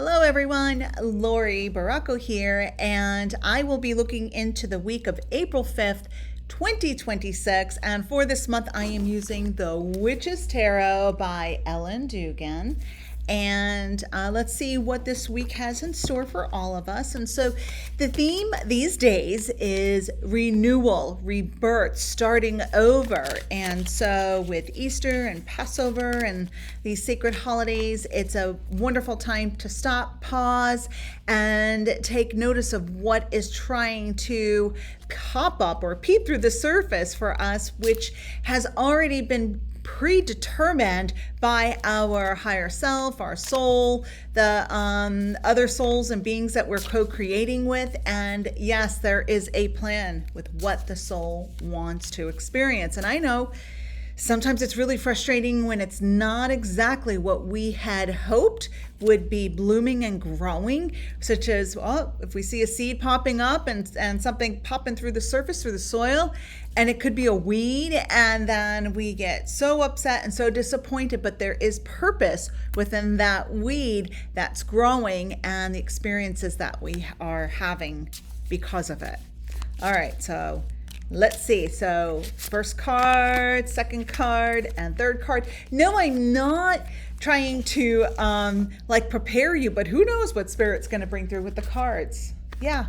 Hello everyone, Laurie Barraco here, and I will be looking into the week of April 5th, 2026, and for this month I am using the Witch's Tarot by Dugan. And let's see what this week has in store for all of us. And so the theme these days is renewal, rebirth, starting over. And so with Easter and Passover and these sacred holidays, it's a wonderful time to stop, pause, and take notice of what is trying to pop up or peep through the surface for us, which has already been predetermined by our higher self, our soul, the other souls and beings that we're co-creating with. And yes, there is a plan with what the soul wants to experience. And I know sometimes it's really frustrating when it's not exactly what we had hoped would be blooming and growing, such as, well, if we see a seed popping up and something popping through the surface, through the soil, and it could be a weed, and then we get so upset and so disappointed, but there is purpose within that weed that's growing and the experiences that we are having because of it. All right, so let's see. So first card, second card, and third card. No, I'm not trying to prepare you, but who knows what Spirit's going to bring through with the cards. Yeah.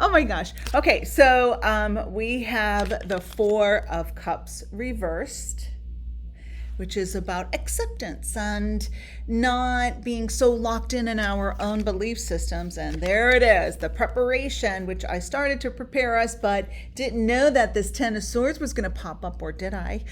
Oh my gosh. Okay, so we have the Four of Cups reversed, which is about acceptance and not being so locked in our own belief systems. And there it is, the preparation, which I started to prepare us, but didn't know that this Ten of Swords was going to pop up, or did I?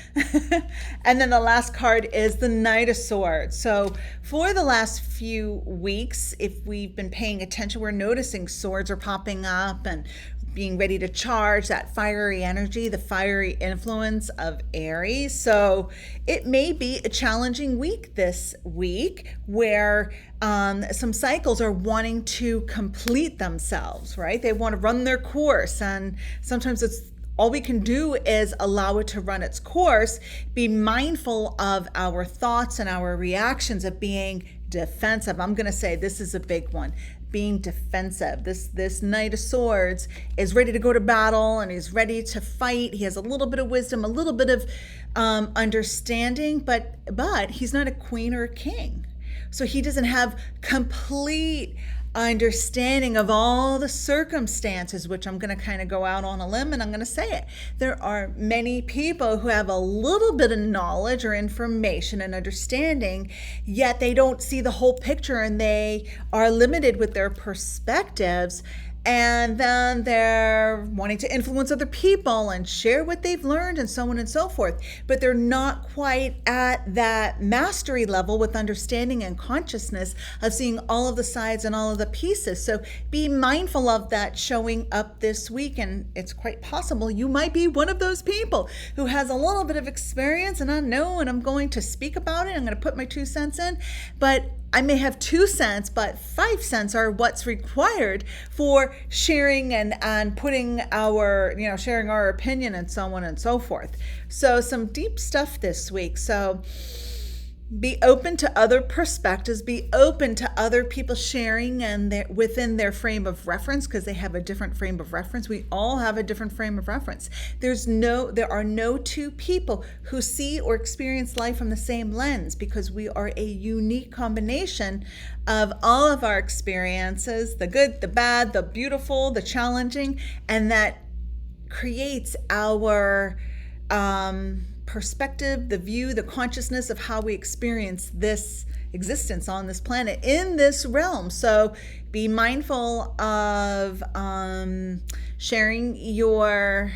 And then the last card is the Knight of Swords. So for the last few weeks, if we've been paying attention, we're noticing swords are popping up and being ready to charge that fiery energy, the fiery influence of Aries. So it may be a challenging week this week where some cycles are wanting to complete themselves, right? They want to run their course, and sometimes it's all we can do is allow it to run its course, be mindful of our thoughts and our reactions of being defensive. I'm going to say this is a big one. Being defensive. This Knight of Swords is ready to go to battle and he's ready to fight. He has a little bit of wisdom, a little bit of understanding, but he's not a queen or a king. So he doesn't have complete understanding of all the circumstances, which I'm going to kind of go out on a limb and I'm going to say it. There are many people who have a little bit of knowledge or information and understanding, yet they don't see the whole picture and they are limited with their perspectives. And then they're wanting to influence other people and share what they've learned and so on and so forth. But they're not quite at that mastery level with understanding and consciousness of seeing all of the sides and all of the pieces. So be mindful of that showing up this week. And it's quite possible you might be one of those people who has a little bit of experience, and I know, and I'm going to speak about it. I'm going to put my 2 cents in, but I may have 2 cents, but 5 cents are what's required for sharing and putting our, sharing our opinion and so on and so forth. So some deep stuff this week. So be open to other perspectives, be open to other people sharing and within their frame of reference, because they have a different frame of reference. We all have a different frame of reference. There are no two people who see or experience life from the same lens, because we are a unique combination of all of our experiences, the good, the bad, the beautiful, the challenging, and that creates our perspective, the view, the consciousness of how we experience this existence on this planet in this realm. So be mindful of sharing your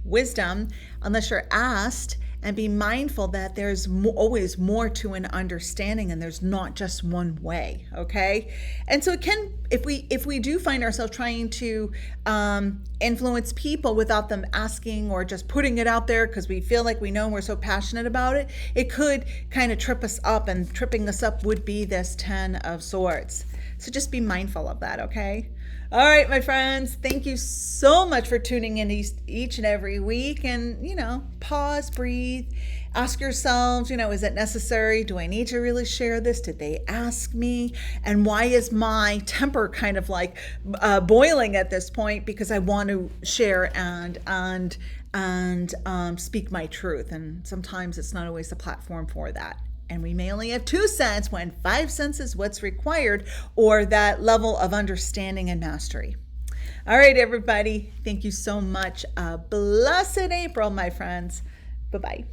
wisdom unless you're asked, and be mindful that there's always more to an understanding, and there's not just one way. Okay, and so it can, if we do find ourselves trying to influence people without them asking, or just putting it out there because we feel like we know and we're so passionate about it, it could kind of trip us up, and tripping us up would be this Ten of Swords. So just be mindful of that. Okay. All right, my friends, thank you so much for tuning in each and every week. And, pause, breathe, ask yourselves, is it necessary? Do I need to really share this? Did they ask me? And why is my temper kind of like boiling at this point? Because I want to share and speak my truth. And sometimes it's not always the platform for that. And we may only have 2 cents when 5 cents is what's required, or that level of understanding and mastery. All right, everybody. Thank you so much. Blessed April, my friends. Bye-bye.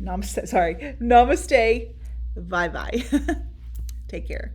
Namaste. Sorry. Namaste. Bye-bye. Take care.